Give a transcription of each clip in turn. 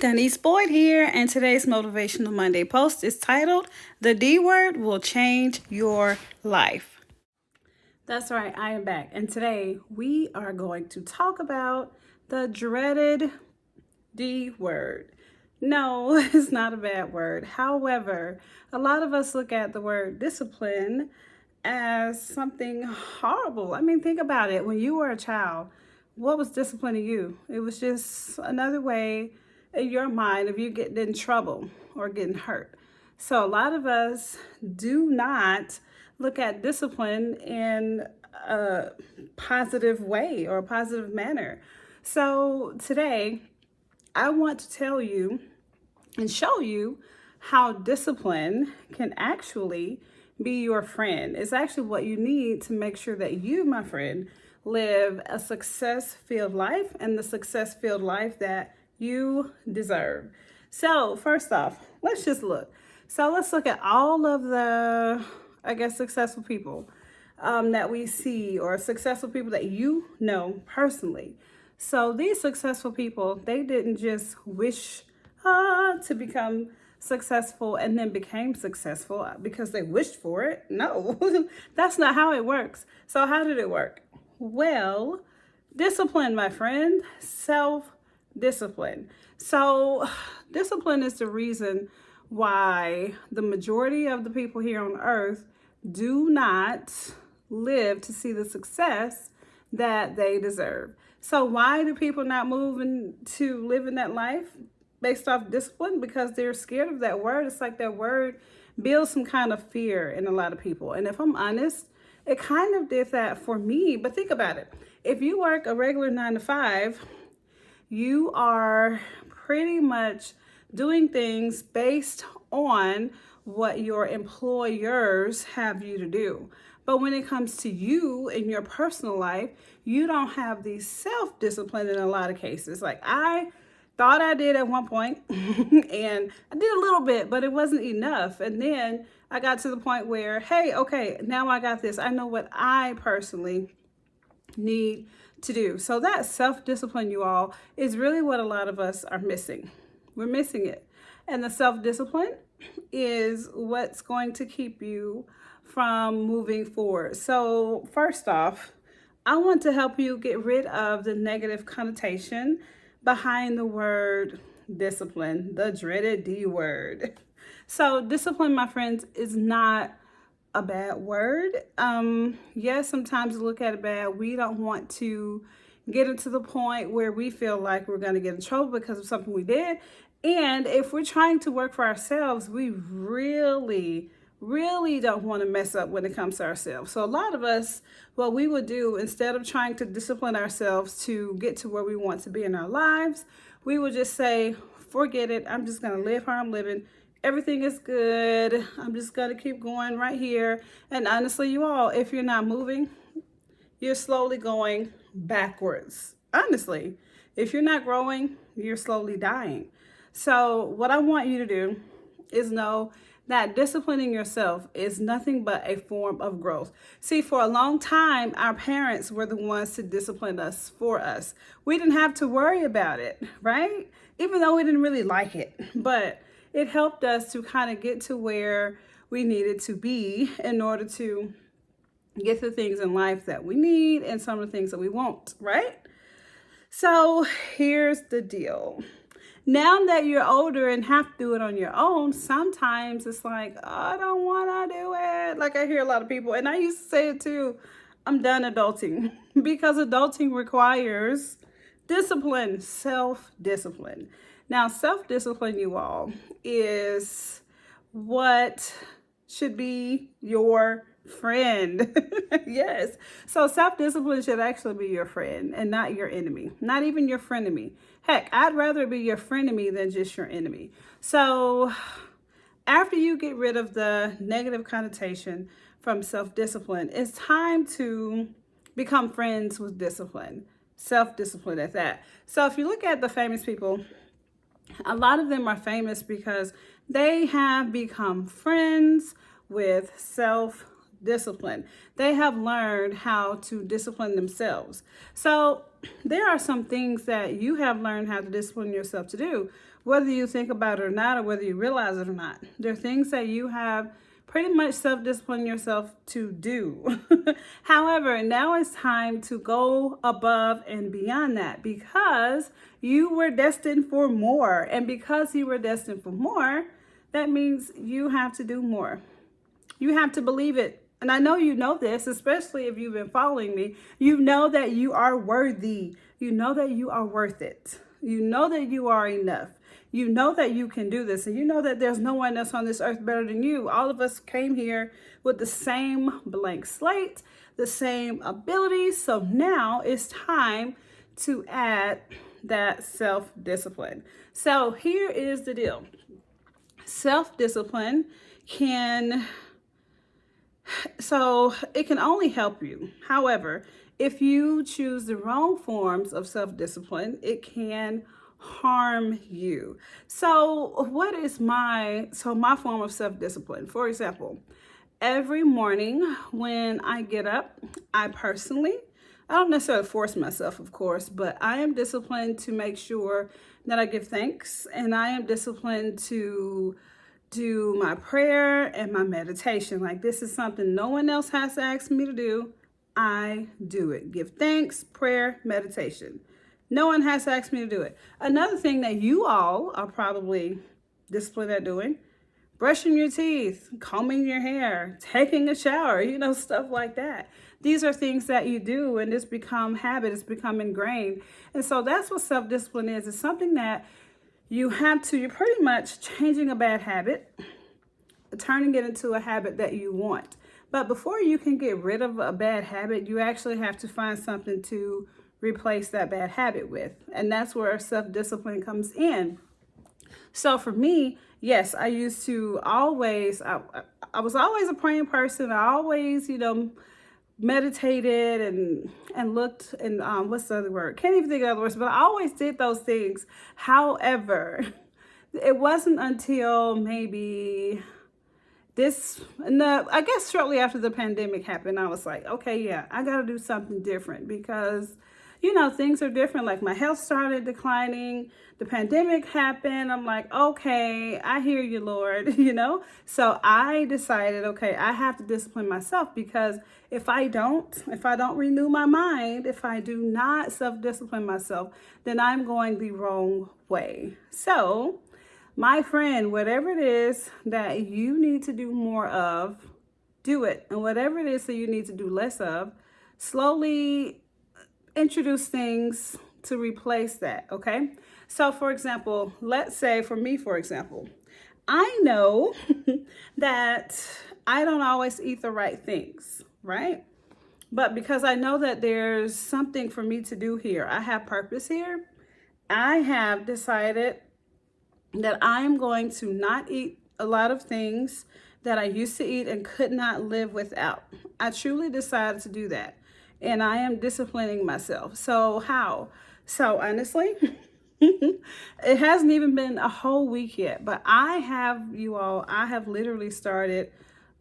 Denise Boyd here, and today's Motivational Monday post is titled, "The D Word Will Change Your Life." That's right, I am back, and today we are going to talk about the dreaded D word. No, it's not a bad word. However, a lot of us look at the word discipline as something horrible. I mean, think about it. When you were a child, what was disciplining you? It was just another way in your mind of you getting in trouble or getting hurt. So a lot of us do not look at discipline in a positive way or a positive manner. So today, I want to tell you and show you how discipline can actually be your friend. It's actually what you need to make sure that you, my friend, live a success-filled life and the success-filled life that you deserve. So first off, let's just look. So let's look at all of the, successful people that we see, or successful people that you know personally. So these successful people, they didn't just wish to become successful and then became successful because they wished for it. No, that's not how it works. So how did it work? Well, discipline, my friend, self-discipline. So discipline is the reason why the majority of the people here on earth do not live to see the success that they deserve. So why do people not move into living that life based off discipline? Because they're scared of that word. It's like that word builds some kind of fear in a lot of people. And if I'm honest, it kind of did that for me. But think about it. If you work a regular 9 to 5, you are pretty much doing things based on what your employers have you to do. But when it comes to you in your personal life, you don't have the self-discipline in a lot of cases. Like I thought I did at one point, and I did a little bit, but it wasn't enough. And then I got to the point where, hey, okay, now I got this. I know what I personally need to do. So that self-discipline, you all, is really what a lot of us are missing. We're missing it. And the self-discipline is what's going to keep you from moving forward. So first off, I want to help you get rid of the negative connotation behind the word discipline, the dreaded D word. So discipline, my friends, is not a bad word. Yes, sometimes we look at it bad. We don't want to get into the point where we feel like we're going to get in trouble because of something we did. And if we're trying to work for ourselves, we really don't want to mess up when it comes to ourselves. So a lot of us, what we would do, instead of trying to discipline ourselves to get to where we want to be in our lives, we would just say, forget it. I'm just going to live how I'm living. Everything is good. I'm just going to keep going right here. And honestly, you all, if you're not moving, you're slowly going backwards. Honestly, if you're not growing, you're slowly dying. So what I want you to do is know that disciplining yourself is nothing but a form of growth. See, for a long time, our parents were the ones to discipline us for us. We didn't have to worry about it, right? Even though we didn't really like it, but it helped us to kind of get to where we needed to be in order to get the things in life that we need and some of the things that we want, right? So here's the deal. Now that you're older and have to do it on your own, sometimes it's like, oh, I don't want to do it. Like I hear a lot of people, and I used to say it too, I'm done adulting because adulting requires discipline, self-discipline. Now, self-discipline, you all, is what should be your friend. Yes. So self-discipline should actually be your friend and not your enemy, not even your frenemy. Heck, I'd rather be your frenemy than just your enemy. So after you get rid of the negative connotation from self-discipline, it's time to become friends with discipline, self-discipline at that. So if you look at the famous people, a lot of them are famous because they have become friends with self-discipline. discipline. They have learned how to discipline themselves. So there are some things that you have learned how to discipline yourself to do, whether you think about it or not, or whether you realize it or not. There are things that you have pretty much self-discipline yourself to do. However, now it's time to go above and beyond that, because you were destined for more. And because you were destined for more, that means you have to do more. You have to believe it. And I know you know this, especially if you've been following me. You know that you are worthy. You know that you are worth it. You know that you are enough. You know that you can do this. And you know that there's no one else on this earth better than you. All of us came here with the same blank slate, the same abilities. So now it's time to add that self-discipline. So here is the deal. Self-discipline can only help you. However, if you choose the wrong forms of self-discipline, it can harm you. So what is my form of self-discipline? For example, every morning when I get up, I don't necessarily force myself, of course, but I am disciplined to make sure that I give thanks, and I am disciplined to do my prayer and my meditation. Like, this is something no one else has to ask me to do. I do it. Give thanks, prayer, meditation. No one has to ask me to do it. Another thing that you all are probably disciplined at doing: brushing your teeth, combing your hair, taking a shower, stuff like that. These are things that you do, and it's become habit, it's become ingrained. And so that's what self-discipline is. It's something that you're pretty much changing a bad habit, turning it into a habit that you want. But before you can get rid of a bad habit, you actually have to find something to replace that bad habit with. And that's where self-discipline comes in. So for me, yes, I used to always, I was always a praying person. I always, meditated and looked, and what's the other word? Can't even think of the other words, but I always did those things. However, it wasn't until maybe I guess shortly after the pandemic happened, I was like, okay, yeah, I got to do something different, because things are different. Like, my health started declining. The pandemic happened. I'm like, okay, I hear you, Lord, So I decided, okay, I have to discipline myself, because if I don't renew my mind, if I do not self-discipline myself, then I'm going the wrong way. So, my friend, whatever it is that you need to do more of, do it. And whatever it is that you need to do less of, slowly introduce things to replace that, okay? So for example, let's say for me, I know that I don't always eat the right things, right? But because I know that there's something for me to do here, I have purpose here, I have decided that I am going to not eat a lot of things that I used to eat and could not live without. I truly decided to do that. And I am disciplining myself. So how? So honestly, it hasn't even been a whole week yet, but I have literally started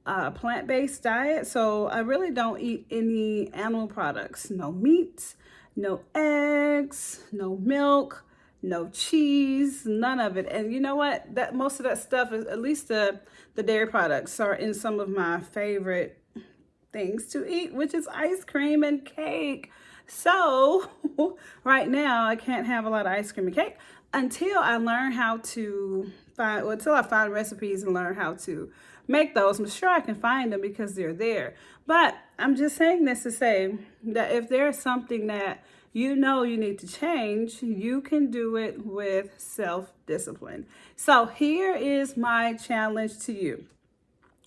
a plant-based diet. So I really don't eat any animal products. No meat, no eggs, no milk, no cheese, none of it. And you know what? That most of that stuff is, at least the dairy products, are in some of my favorite things to eat, which is ice cream and cake. So right now I can't have a lot of ice cream and cake until I learn until I find recipes and learn how to make those. I'm sure I can find them because they're there. But I'm just saying this to say that if there's something that you need to change, you can do it with self-discipline. So here is my challenge to you.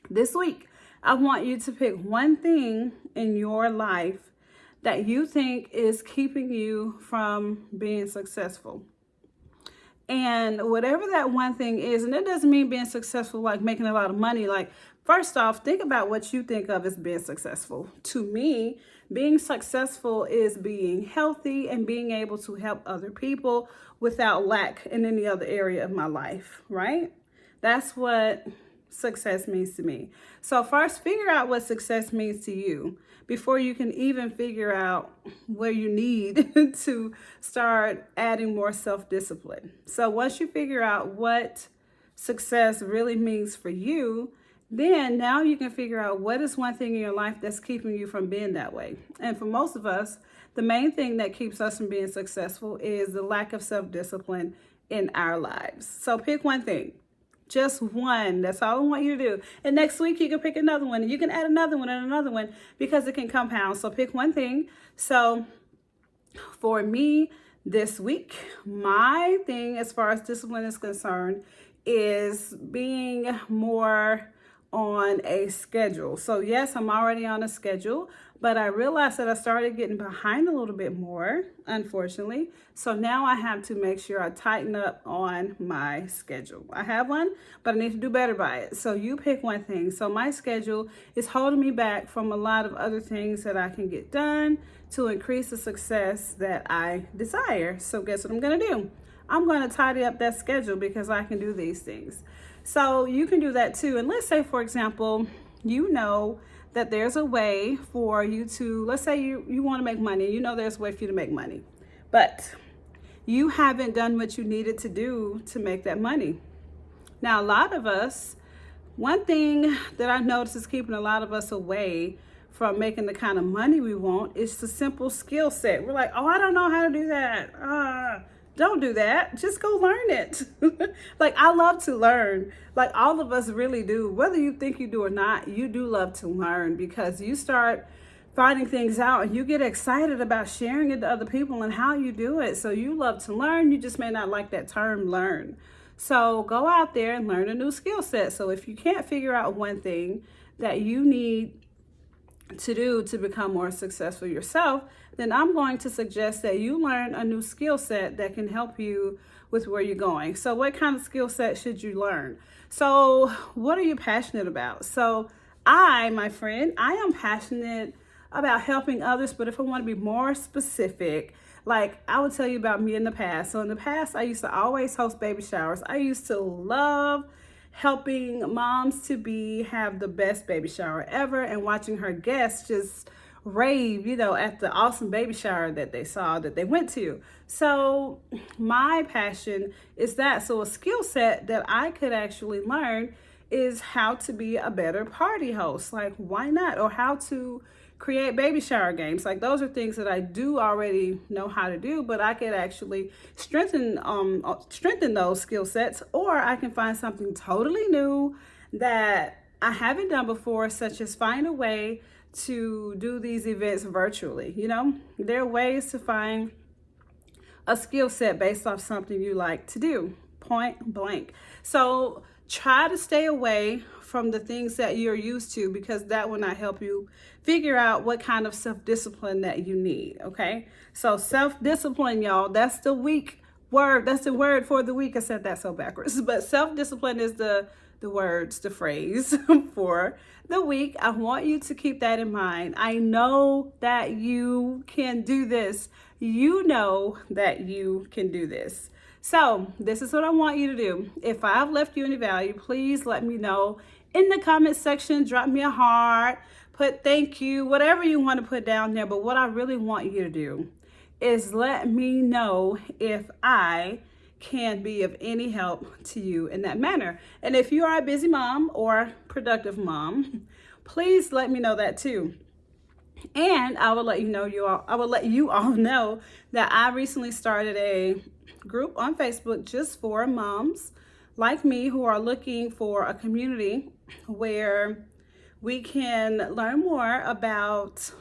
This week, I want you to pick one thing in your life that you think is keeping you from being successful. And whatever that one thing is, and it doesn't mean being successful like making a lot of money. Like, first off, think about what you think of as being successful. To me, being successful is being healthy and being able to help other people without lack in any other area of my life, right? That's what success means to me. So first, figure out what success means to you before you can even figure out where you need to start adding more self-discipline. So once you figure out what success really means for you, then now you can figure out what is one thing in your life that's keeping you from being that way. And for most of us, the main thing that keeps us from being successful is the lack of self-discipline in our lives. So pick one thing. Just one. That's all I want you to do. And next week you can pick another one. And you can add another one and another one because it can compound. So pick one thing. So for me this week, my thing as far as discipline is concerned is being more on a schedule. So yes, I'm already on a schedule, but I realized that I started getting behind a little bit more, unfortunately. So now I have to make sure I tighten up on my schedule. I have one, but I need to do better by it. So you pick one thing. So my schedule is holding me back from a lot of other things that I can get done to increase the success that I desire. So guess what I'm gonna do? I'm gonna tidy up that schedule because I can do these things. So you can do that too. And let's say, for example, you know that there's a way for you to, let's say you want to make money. You know there's a way for you to make money, but you haven't done what you needed to do to make that money. Now, a lot of us, one thing that I noticed is keeping a lot of us away from making the kind of money we want is the simple skill set. We're like, oh, I don't know how to do that. Don't do that. Just go learn it. Like, I love to learn. Like, all of us really do. Whether you think you do or not, you do love to learn because you start finding things out and you get excited about sharing it to other people and how you do it. So you love to learn. You just may not like that term learn. So go out there and learn a new skill set. So if you can't figure out one thing that you need to do to become more successful yourself, then I'm going to suggest that you learn a new skill set that can help you with where you're going. So what kind of skill set should you learn? So what are you passionate about? So my friend, I am passionate about helping others, but if I want to be more specific, like I would tell you about me in the past. So in the past, I used to always host baby showers. I used to love helping moms to be have the best baby shower ever and watching her guests just rave, at the awesome baby shower that they saw, that they went to. So my passion is that. So a skill set that I could actually learn is how to be a better party host. Like, why not? Or how to create baby shower games. Like, those are things that I do already know how to do, but I could actually strengthen those skill sets, or I can find something totally new that I haven't done before, such as find a way to do these events virtually. There are ways to find a skill set based off something you like to do, point blank. So try to stay away from the things that you're used to, because that will not help you figure out what kind of self-discipline that you need, okay? So self-discipline, y'all, that's the week word. That's the word for the week. I said that so backwards, but self-discipline is the phrase for the week. I want you to keep that in mind. I know that you can do this. You know that you can do this. So this is what I want you to do. If I've left you any value, please let me know in the comment section. Drop me a heart, put thank you, whatever you want to put down there. But what I really want you to do is let me know if I can be of any help to you in that manner. And if you are a busy mom or productive mom, please let me know that too. And I will let you all know that I recently started a group on Facebook just for moms like me who are looking for a community where we can learn more about,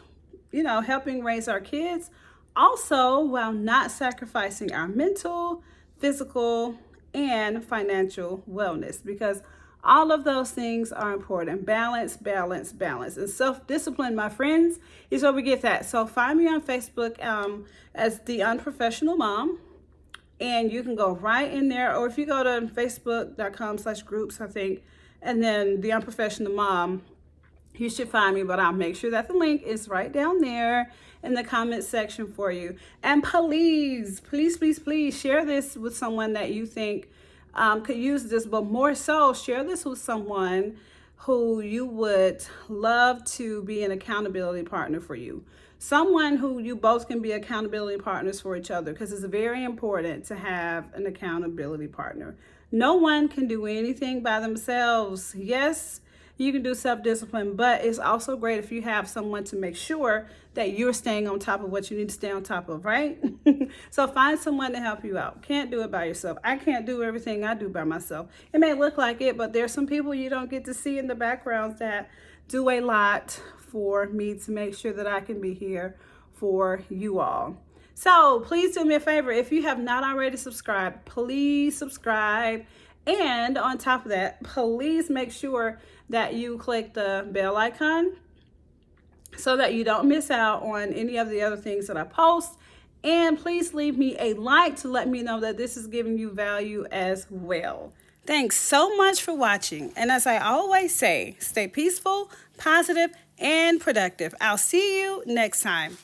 helping raise our kids, also while not sacrificing our mental, physical, and financial wellness, because all of those things are important. Balance, balance, balance. And self-discipline, my friends, is where we get that. So find me on Facebook as The Unprofessional Mom. And you can go right in there. Or if you go to facebook.com/groups, I think, and then The Unprofessional Mom, you should find me. But I'll make sure that the link is right down there in the comment section for you. And please, please, please, please share this with someone that you think could use this, but more so, share this with someone who you would love to be an accountability partner for you. Someone who you both can be accountability partners for each other, because it's very important to have an accountability partner. No one can do anything by themselves. Yes, you can do self-discipline, but it's also great if you have someone to make sure that you're staying on top of what you need to stay on top of, right? So find someone to help you out. Can't do it by yourself. I can't do everything I do by myself. It may look like it, but there's some people you don't get to see in the backgrounds that do a lot for me to make sure that I can be here for you all. So please do me a favor. If you have not already subscribed, please subscribe. And on top of that, please make sure that you click the bell icon so that you don't miss out on any of the other things that I post. And please leave me a like to let me know that this is giving you value as well. Thanks so much for watching. And as I always say, stay peaceful, positive, and productive. I'll see you next time.